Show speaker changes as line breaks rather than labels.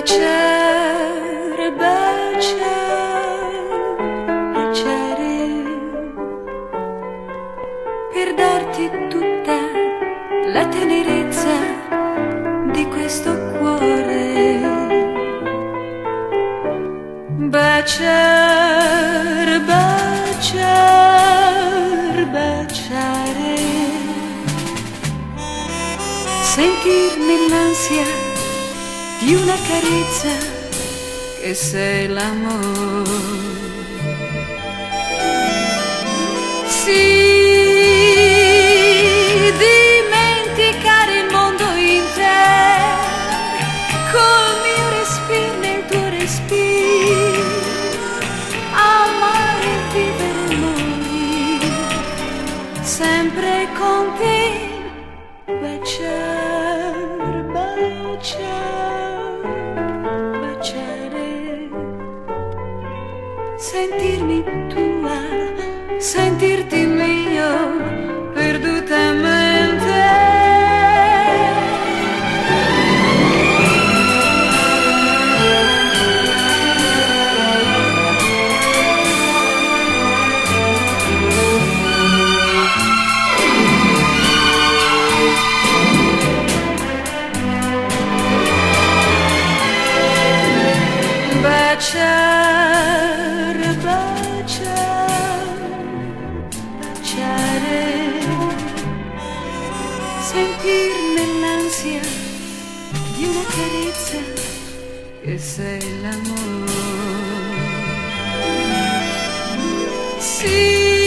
baciare, baciare, baciare, per darti tutta la tenerezza di questo cuore. Baciare, baciare, baciare, sentir nell'ansia di una carezza che sei l'amore. Sì, dimenticare il mondo intero col mio respiro nel tuo respiro, amare e vivere e morire sempre con te. Baciare, baciare, baciare, sentirmi tua, sentirti mio perdutamente. Baciare, baciare, baciare, sentir nell'ansia di una carezza che sei l'amore. Sì.